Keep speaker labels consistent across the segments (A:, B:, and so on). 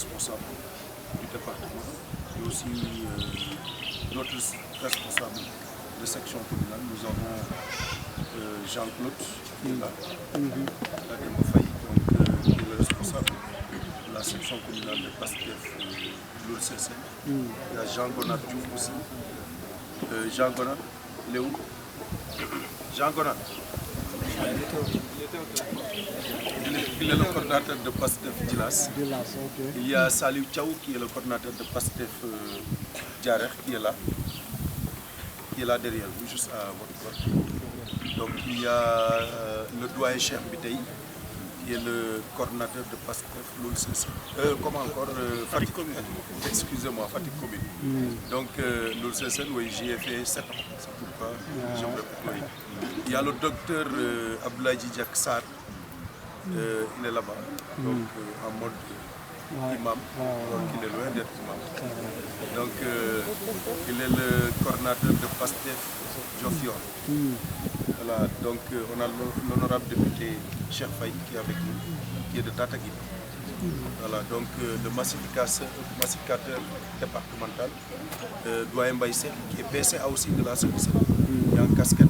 A: responsables du département et aussi d'autres responsables de section communale. Nous avons Jean-Claude qui est là, Ademo Faye, qui est le responsable de la section communale de PASTEF Loul Sessène. Il y a Jean Gonat Diouf aussi. Jean Gonat, il est où? Jean Gonat. Il est le coordinateur de PASTEF Djilas. Il y a Salou Tchaou qui est le coordinateur de PASTEF Djarer qui est là derrière vous, juste à votre droite. Donc il y a le doyen Cheikh Bitey qui est le coordinateur de PASTEF Loul Sessène. Comment encore Fatick Commune. Excusez-moi, Fatick Commune. Donc Loul Sessène, oui, j'y ai fait 7 ans. C'est pourquoi je me répète. Il y a le docteur Abdoulaye Djidjak Sarr. Il est là-bas, donc en mode imam, donc il est loin d'être imam. Donc il est le coordinateur de PASTEF Diofior. Voilà, donc on a l'honorable député Cheikh Faye qui est avec nous, qui est de Tataguine. Voilà, donc le massificateur départemental, doyen Baïsé, qui est PCA aussi de la Sophie. Il y a une casquette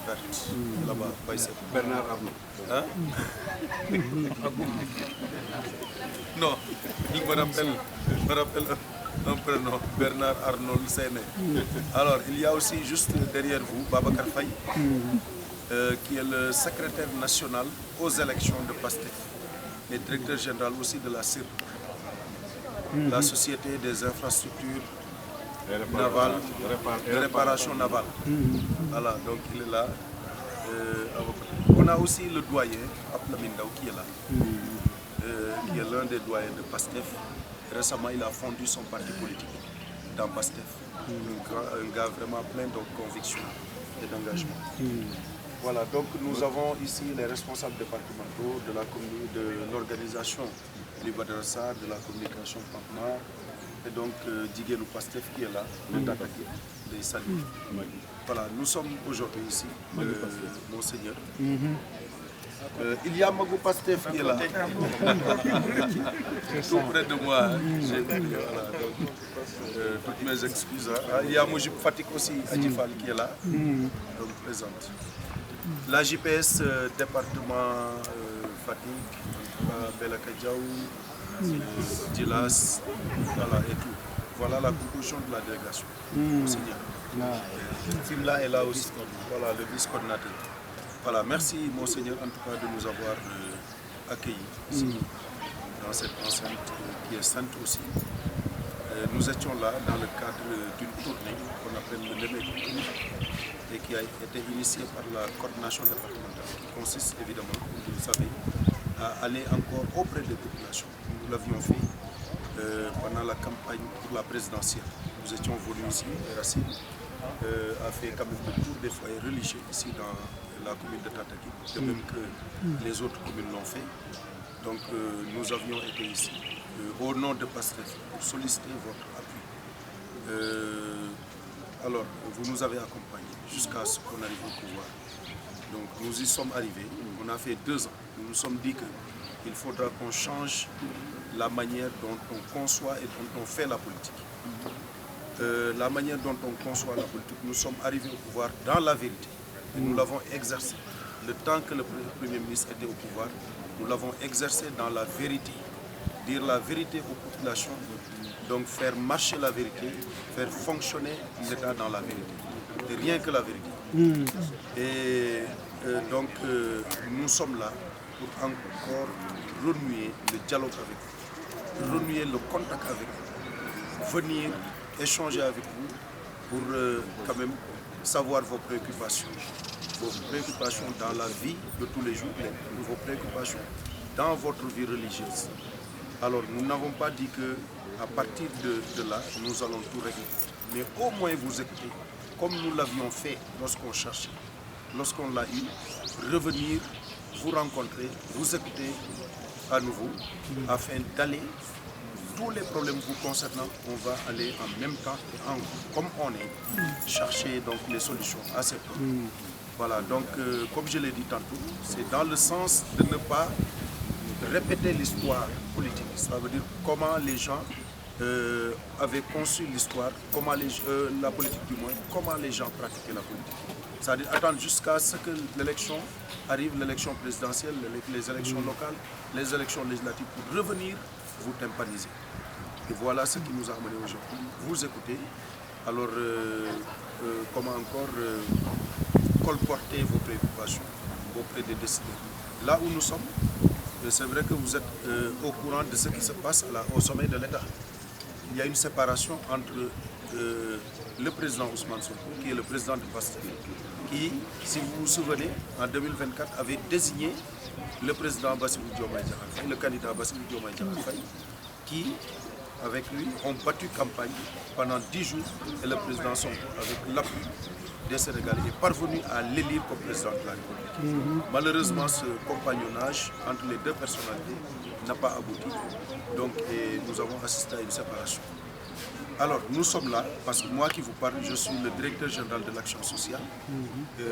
A: verte là-bas, Baïsé. Bernard Arnault. Hein? Non, il me rappelle un prénom, Bernard Arnold Séné. Alors, il y a aussi juste derrière vous, Babacar Faye, qui est le secrétaire national aux élections de PASTEF et directeur général aussi de la CIR, la Société des infrastructures navales, de réparation navale. Voilà, donc il est là. On a aussi le doyen, Ablamindaou, qui est là, qui est l'un des doyens de PASTEF. Récemment, il a fondu son parti politique dans PASTEF. Un gars vraiment plein de conviction et d'engagement. Voilà, donc nous avons ici les responsables départementaux de l'organisation Libadressa, de la communication Pampma, et donc Diguelou PASTEF qui est là, le Tataguine, des saluts. Voilà, nous sommes aujourd'hui ici, Monseigneur. Il y a Magou PASTEF qui est là, tout près de moi. Voilà, donc, toutes mes excuses. Il y a Moujib Fatick aussi, Adjifal qui est là, donc présente. La JPS département Fatick, Belaka Diaw, Djilas, voilà et tout. Voilà la composition de la délégation. Monseigneur. Simla est là aussi, voilà le vice-coordinateur. Voilà, merci Monseigneur en tout cas de nous avoir accueillis ici, dans cette enceinte qui est sainte aussi. Nous étions là dans le cadre d'une tournée qu'on appelle le Lemé et qui a été initiée par la coordination départementale qui consiste évidemment, comme vous le savez, à aller encore auprès des populations. Nous l'avions fait pendant la campagne pour la présidentielle. Nous étions venus ici, et Racine a fait quand même le tour des foyers religieux ici dans la commune de Tataguine, de même que les autres communes l'ont fait. Donc nous avions été ici au nom de PASTEF pour solliciter votre appui. Alors, vous nous avez accompagnés jusqu'à ce qu'on arrive au pouvoir. Donc nous y sommes arrivés, on a fait 2 ans. Nous nous sommes dit qu'il faudra qu'on change la manière dont on conçoit et dont on fait la politique. La manière dont on conçoit la politique, nous sommes arrivés au pouvoir dans la vérité. Et nous l'avons exercé. Le temps que le Premier ministre était au pouvoir, nous l'avons exercé dans la vérité. Dire la vérité aux populations, donc faire marcher la vérité, faire fonctionner l'État dans la vérité. Et rien que la vérité. Et donc nous sommes là pour encore renouer le dialogue avec vous, renouer le contact avec vous, venir échanger avec vous pour quand même savoir vos préoccupations dans la vie de tous les jours, vos préoccupations dans votre vie religieuse. Alors nous n'avons pas dit qu'à partir de là, nous allons tout régler, mais au moins vous écouter, comme nous l'avions fait lorsqu'on cherchait, lorsqu'on l'a eu, revenir, vous rencontrer, vous écouter à nouveau, afin d'aller, tous les problèmes vous concernant, on va aller en même temps, comme on est, chercher donc les solutions à ces problèmes. Voilà, donc comme je l'ai dit tantôt, c'est dans le sens de ne pas répéter l'histoire politique. Ça veut dire comment les gens avaient conçu l'histoire, comment la politique du moins, comment les gens pratiquaient la politique. C'est-à-dire attendre jusqu'à ce que l'élection arrive, l'élection présidentielle, les élections locales, les élections législatives, pour revenir vous tympaniser. Et voilà ce qui nous a amené aujourd'hui. Vous écoutez, alors comment encore colporter vos préoccupations auprès des décideurs. Là où nous sommes, c'est vrai que vous êtes au courant de ce qui se passe au sommet de l'État. Il y a une séparation entre le président Ousmane Sonko, qui est le président du PASTEF, qui, si vous vous souvenez, en 2024, avait désigné le président Bassirou Diomaye Diakhar Faye, le candidat Bassirou Diomaye Diakhar Faye, qui, avec lui, ont battu campagne pendant 10 jours, et le président Sonko, avec l'appui des Sénégalais, est parvenu à l'élire comme président de la République. Malheureusement, ce compagnonnage entre les deux personnalités n'a pas abouti, donc et nous avons assisté à une séparation. Alors, nous sommes là, parce que moi qui vous parle, je suis le directeur général de l'action sociale.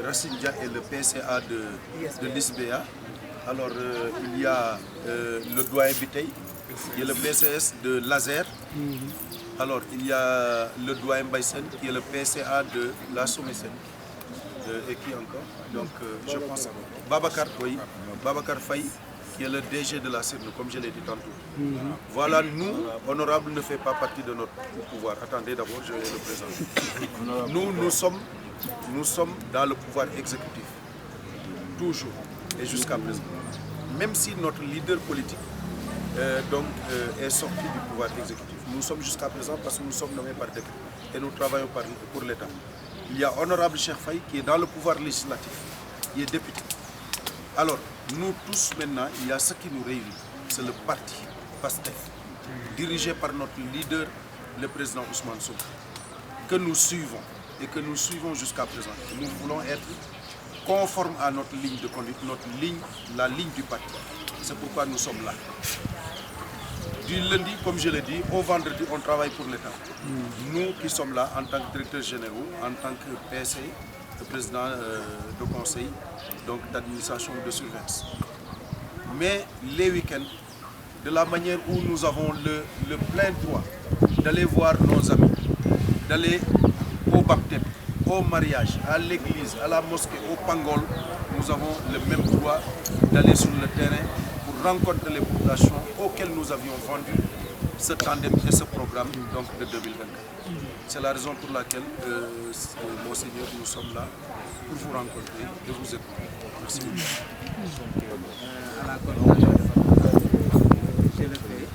A: Racine Dia est le PCA de l'ISBA. Alors, il y a le doyen Bitey, qui est le PCS de Laser. Alors, il y a le doyen Baysen, qui est le PCA de la Sommesen. Et qui encore? Donc, je pense à Babacar, oui, Babacar Faye, qui est le DG de la CIRNE, comme je l'ai dit tantôt. Voilà, nous, honorable ne fait pas partie de notre pouvoir. Attendez d'abord, je vais le présenter. Nous sommes dans le pouvoir exécutif, toujours, et jusqu'à présent. Même si notre leader politique est sorti du pouvoir exécutif, nous sommes jusqu'à présent parce que nous sommes nommés par décret et nous travaillons pour l'État. Il y a honorable Cheikh Faye qui est dans le pouvoir législatif, qui est député. Alors, nous tous maintenant, il y a ce qui nous réunit, c'est le parti PASTEF, dirigé par notre leader, le président Ousmane Sonko, que nous suivons et que nous suivons jusqu'à présent. Nous voulons être conformes à notre ligne de conduite, la ligne du parti. C'est pourquoi nous sommes là. Du lundi, comme je l'ai dit, au vendredi, on travaille pour l'État. Nous qui sommes là en tant que directeur général, en tant que PSC, le président de conseil, donc d'administration de surveillance. Mais les week-ends, de la manière où nous avons le plein droit d'aller voir nos amis, d'aller au baptême, au mariage, à l'église, à la mosquée, au pangol, nous avons le même droit d'aller sur le terrain pour rencontrer les populations auxquelles nous avions vendu ce tandem et ce programme donc, de 2024. C'est la raison pour laquelle, Monseigneur, nous sommes là pour vous rencontrer et vous écouter. Merci beaucoup.
B: À la coordination je le fais.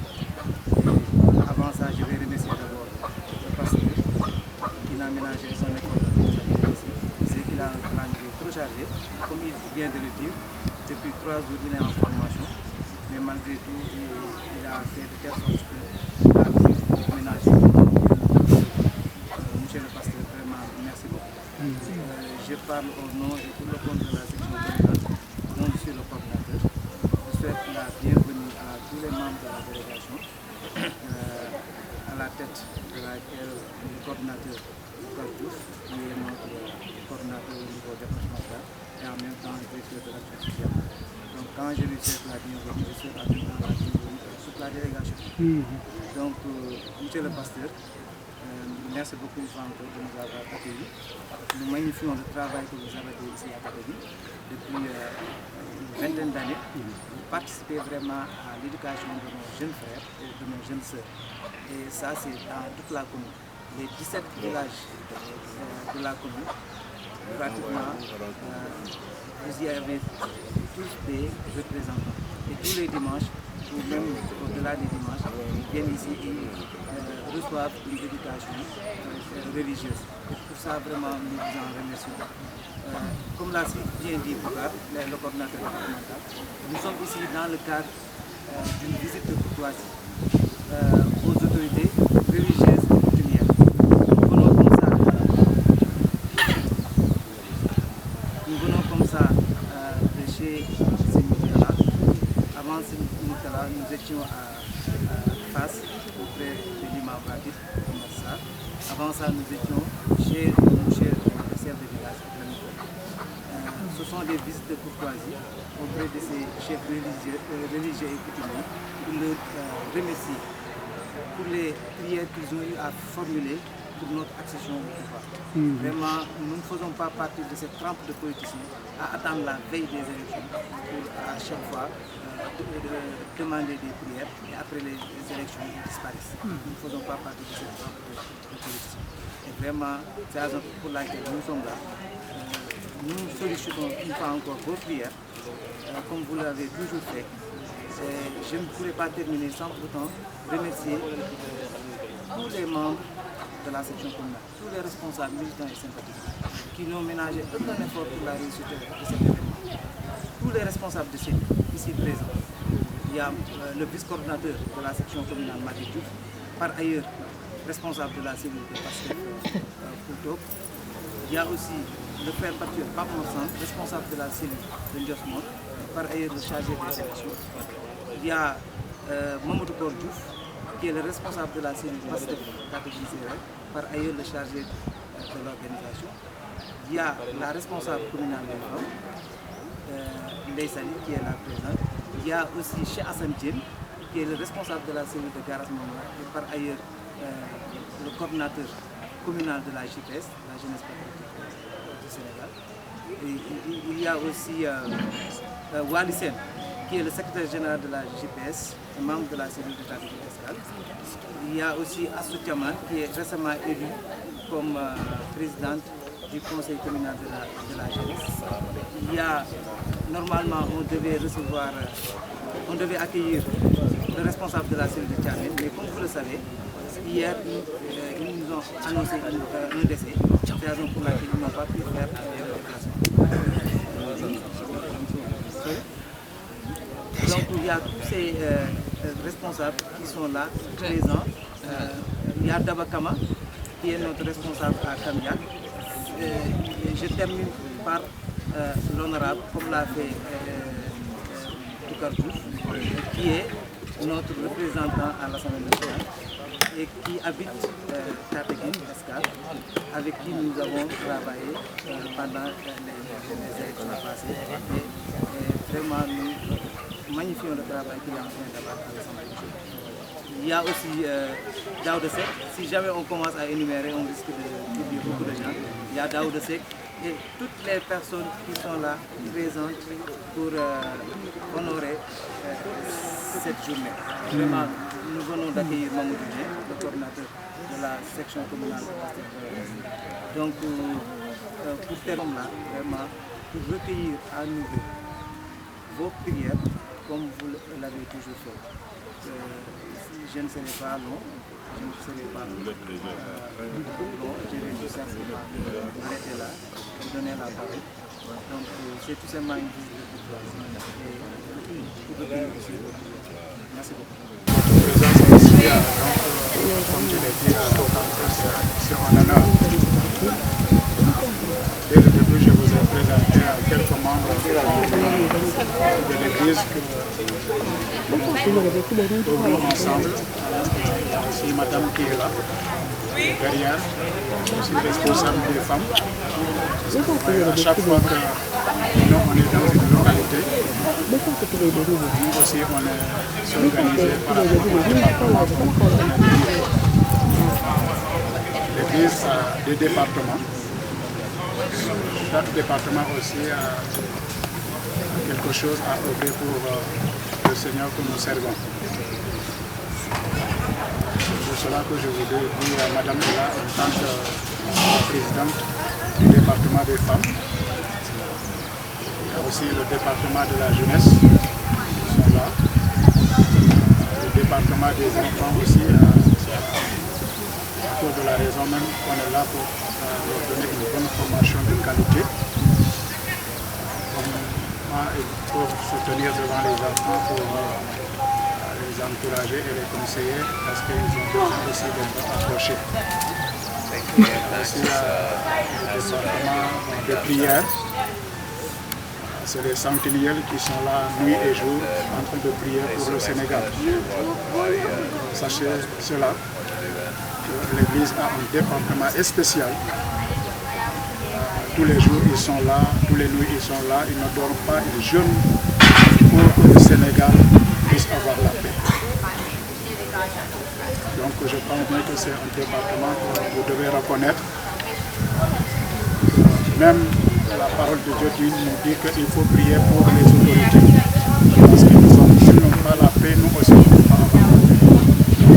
B: Avant ça, je vais remercier d'abord le pasteur qui n'a ménagé son école. C'est qu'il a un calendrier trop chargé. Comme il vient de le dire, depuis 3 jours, il est en formation. Mais malgré tout, il a fait de telle sorte que la vie ménagère. Monsieur le pasteur, vraiment, merci beaucoup. Je parle au nom et pour le compte de la section générale, dont je suis le coordinateur. Je souhaite la bienvenue à tous les membres de la délégation, à la tête de laquelle le coordinateur Diouf, qui est notre coordinateur au niveau départemental et en même temps le directeur de l'action sociale. Donc quand je lui souhaite la bienvenue, je souhaite à toute la bienvenue sur la délégation. Donc, monsieur le pasteur, merci beaucoup Franck de nous avoir accueillis. Nous magnifions le travail que vous avez fait ici à Paris depuis une vingtaine d'années. Vous participez vraiment à l'éducation de nos jeunes frères et de nos jeunes sœurs. Et ça, c'est dans toute la commune. Les 17 villages de la commune, pratiquement, vous y avez tous des représentants. Et tous les dimanches, ou même au-delà des dimanches, ils viennent ici et reçoivent une éducation religieuse. Et pour ça, vraiment, nous vous en remercions. Comme l'a bien dit Bougar, le coordinateur départemental, nous sommes ici dans le cadre d'une visite de courtoisie aux autorités religieuses et coutumières. Nous venons comme ça de chez Sénitala. Avant Sénitala, nous étions à Face, auprès de l'imam Pratique. Avant ça, nous étions chez mon cher chef de village. ce sont des visites de courtoisie auprès de ces chefs religieux et coutumiers pour leur remercier pour les prières qu'ils ont eu à formuler pour notre accession au pouvoir. Vraiment, nous ne faisons pas partie de cette trempe de politiciens à attendre la veille des élections pour à chaque fois demander des prières et après les élections ils disparaissent. Nous ne faisons pas partie de cette trempe de politiciens. Et vraiment, c'est la raison pour laquelle nous sommes là. Nous sollicitons une fois encore vos prières, comme vous l'avez toujours fait. Je ne pourrais pas terminer sans pourtant remercier tous les membres de la section communale, tous les responsables militants et sympathisants qui n'ont ménagé aucun effort pour la réussite de cet événement. Tous les responsables de cellules ici présents. Il y a le vice-coordinateur de la section communale Maguette Diouf, par ailleurs responsable de la cellule de Pastef Koultok. Il y a aussi le frère patriote Pape Morsan, responsable de la cellule de Ndiosmont, par ailleurs le chargé des élections. Il y a Mamadou Kor Diouf, qui est le responsable de la cellule Pastef Katégorie, par ailleurs le chargé de l'organisation. Il y a la responsable communale des femmes, Ndeye Sali, qui est là présente. Il y a aussi Cheikh Hassan Djem, qui est le responsable de la cellule de Garas Mamla, et par ailleurs le coordinateur communal de la JPS, la jeunesse patriotique du Sénégal. Et il y a aussi Wali Sen, qui est le secrétaire général de la JPS, membre de la cellule de Katégorie Escale. Il y a aussi Assou Tiaman, qui est récemment élu comme présidente du conseil communal de la jeunesse. Il y a, normalement, on devait accueillir le responsable de la cellule de Tchamène, mais comme vous le savez, hier, ils nous ont annoncé un décès. C'est la raison pour laquelle ils n'ont pas pu faire le déplacement. Donc il y a tous ces responsables qui sont là, présents. Il y a Dabakama, qui est notre responsable à Kamiak. Je termine par l'honorable, comme l'a fait Toukar Diouf, qui est notre représentant à l'Assemblée nationale et qui habite Katégorie Escale, avec qui nous avons travaillé pendant les élections passées. Et vraiment, nous magnifions le travail qu'il est en train d'avoir à l'Assemblée nationale. Il y a aussi Daouda Seck. Si jamais on commence à énumérer, on risque d'oublier beaucoup de gens. Il y a Daouda Seck et toutes les personnes qui sont là, présentes pour honorer cette journée. Vraiment, nous venons d'accueillir Mamoudou Dieng, le coordinateur de la section communale. Donc, pour terminer là, vraiment, pour recueillir à nouveau vos prières, comme vous l'avez toujours fait. Je ne serai pas long, je ne serai pas long. Je vais tout simplement m'arrêter là, vous donner la parole. Donc, c'est tout simplement une visite de courtoisie. Et pour recueillir aussi. Merci beaucoup.
C: Comme je l'ai dit, c'est un honneur. Dès le début, je vous ai présenté à quelques membres de l'église que nous œuvrons ensemble. C'est madame qui est là, derrière. Je suis responsable des femmes. À chaque fois que nous, on est dans une localité, nous aussi, on est organisé par rapport au département. L'église a des départements. Chaque département aussi a quelque chose à offrir pour le Seigneur que nous servons. C'est pour cela que je voudrais dire à Madame Ella, en tant que présidente du département des femmes, il y a aussi le département de la jeunesse qui sont là, le département des enfants aussi, à cause de la raison même qu'on est là pour leur donner une bonne formation de qualité. Comment ils peuvent soutenir devant les enfants pour les encourager et les conseiller parce qu'ils ont besoin aussi d'être approchés. Il y a aussi le département de prière. C'est les sentinelles qui sont là nuit et jour en train de prier pour le Sénégal. Sachez cela, que l'Église a un département spécial tous les jours ils sont là, tous les nuits ils sont là, ils ne dorment pas, ils jeûnent pour que le Sénégal puisse avoir la paix. Donc je pense bien que c'est un département que vous devez reconnaître. Même la parole de Dieu nous dit qu'il faut prier pour les autorités. Parce que s'ils n'ont pas la paix, nous aussi nous n'avons pas avoir la paix.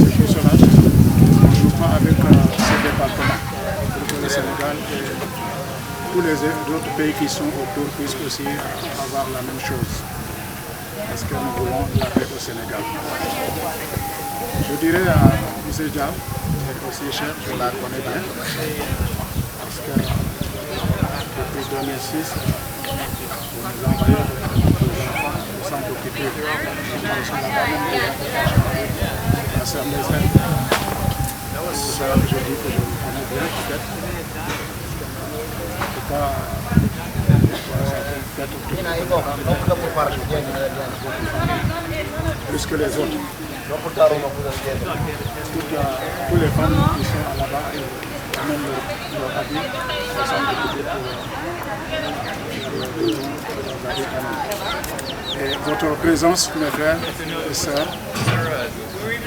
C: C'est pour cela que on ne joue pas avec ce département. Pour que le Sénégal et tous les autres pays qui sont autour puissent aussi avoir la même chose. Parce que nous voulons la paix au Sénégal. Je dirais à M. Diab, aussi cher, je la connais bien. Parce que depuis 2006, vous nous envoyez des enfants au centre occupé. La sœur Nesrine. C'est pour cela que je dis que je vous connais bien, peut-être. En tout cas, plus que les autres. Toutes les femmes qui sont là-bas, même leur habit, ressemblent pour et votre présence, mes frères et sœurs,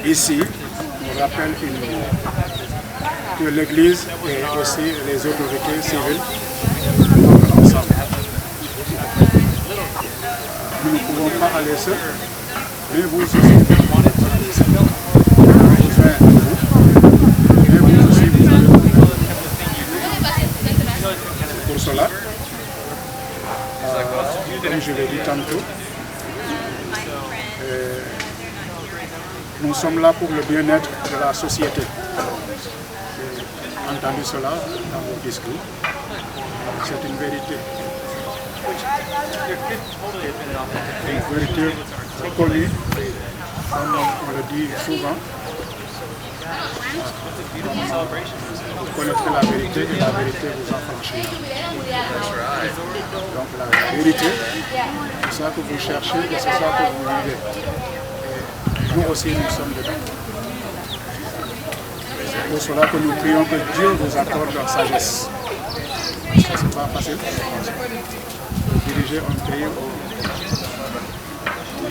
C: ici, nous rappelle que l'Église et aussi les autorités civiles sont ensemble. Nous ne pouvons pas aller seuls, mais vous aussi, pour cela, comme je l'ai dit tantôt, nous sommes là pour le bien-être de la société. J'ai entendu cela dans vos discours. C'est une vérité. Une vérité connue, comme on le dit souvent. Vous connaîtrez la vérité et la vérité vous affranchira. Donc la vérité, c'est ça que vous cherchez et c'est ça que vous vivez. Et nous aussi, nous sommes dedans. C'est pour cela que nous prions que Dieu vous accorde la sagesse. Parce que ce n'est pas facile de diriger un pays au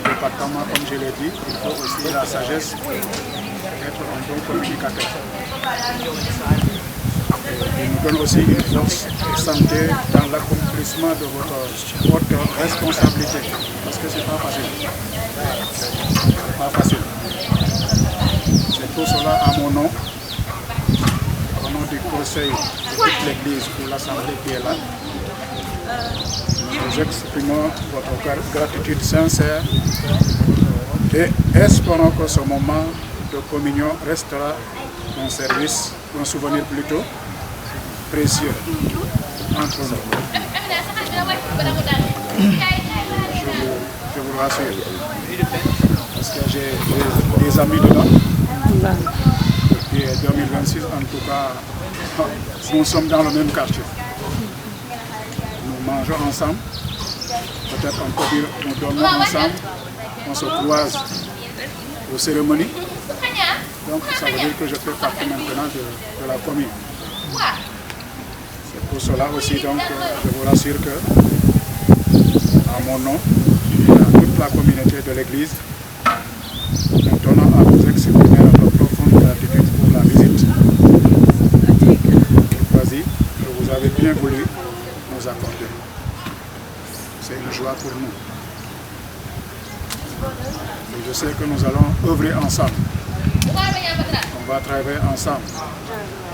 C: département, comme je l'ai dit. Il faut aussi la sagesse pour être un bon communicateur. Il nous donne aussi une force et santé dans l'accomplissement de votre responsabilité. Parce que ce n'est pas facile. C'est pas facile. C'est pour cela, à mon nom, au nom du conseil de toute l'Église ou l'Assemblée qui est là, nous exprimons votre gratitude sincère et espérons que ce moment de communion restera un service, un souvenir plutôt précieux entre nous. Je vous rassure, parce que j'ai des amis dedans. Depuis 2026, en tout cas, nous sommes dans le même quartier. Nous mangeons ensemble, peut-être on peut dire nous dormons ensemble, on se croise aux cérémonies. Donc ça veut dire que je fais partie maintenant de la famille. C'est pour cela aussi donc je vous rassure que, à mon nom, et à toute la communauté de l'Église, nous tenons à vous exprimer notre profonde gratitude pour la visite. Vas-y, que vous avez bien voulu nous accorder. C'est une joie pour nous. Et je sais que nous allons œuvrer ensemble. On va travailler ensemble.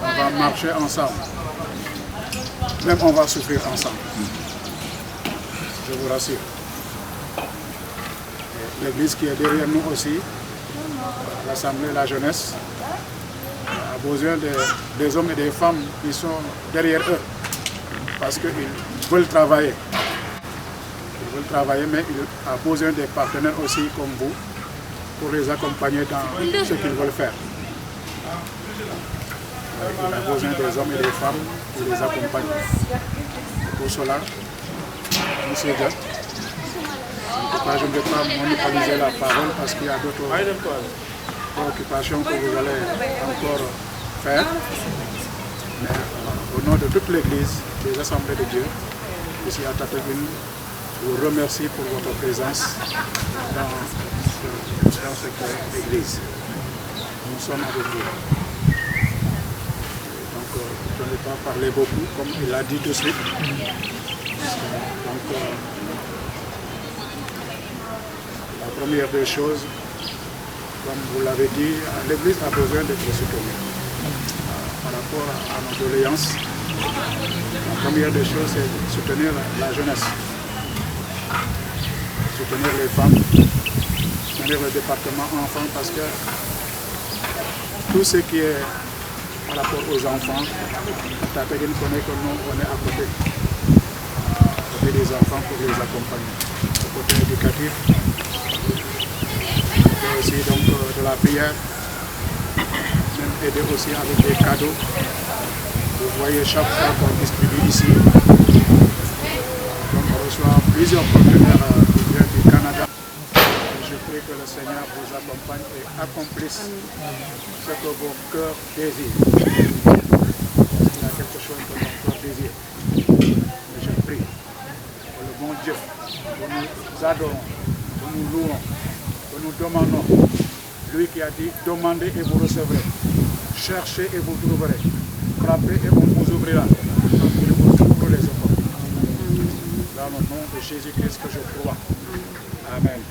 C: On va marcher ensemble. Même on va souffrir ensemble. Je vous rassure. L'Église qui est derrière nous aussi, l'Assemblée, la jeunesse, a besoin des hommes et des femmes qui sont derrière eux. Parce qu'ils veulent travailler. Ils veulent travailler, mais il a besoin des partenaires aussi comme vous pour les accompagner dans ce qu'ils veulent faire. Il a besoin des hommes et des femmes qui les accompagnent. Pour cela, M. Diab, en tout cas, je ne vais pas monopoliser la parole parce qu'il y a d'autres préoccupations que vous allez encore faire. Mais au nom de toute l'Église, des Assemblées de Dieu, ici à Tataguine, vous remercie pour votre présence dans cette église. Nous sommes avec vous. Donc, je ne vais pas parler beaucoup, comme il l'a dit tout de suite. Donc, la première des choses, comme vous l'avez dit, l'Église a besoin d'être soutenue. Par rapport à nos doléances, la première des choses, c'est soutenir la jeunesse, soutenir les femmes, soutenir le département enfants, parce que tout ce qui est par rapport aux enfants, Tataguine connaît que nous, on est à côté des enfants pour les accompagner. Au côté éducatif, et aussi donc de la prière, même aider aussi avec des cadeaux. Vous voyez chaque fois qu'on distribue ici, donc on reçoit plusieurs partenaires qui viennent du Canada. Je prie que le Seigneur vous accompagne et accomplisse ce que vos cœurs désirent. Il y a quelque chose que mon cœur désire. Mais je prie que le bon Dieu, que nous adorons, que nous louons, que nous demandons, lui qui a dit « Demandez et vous recevrez, cherchez et vous trouverez, frappez et on vous ouvrira. » Donc il vous ouvre les opportunités. Dans le nom de Jésus-Christ que je crois. Amen.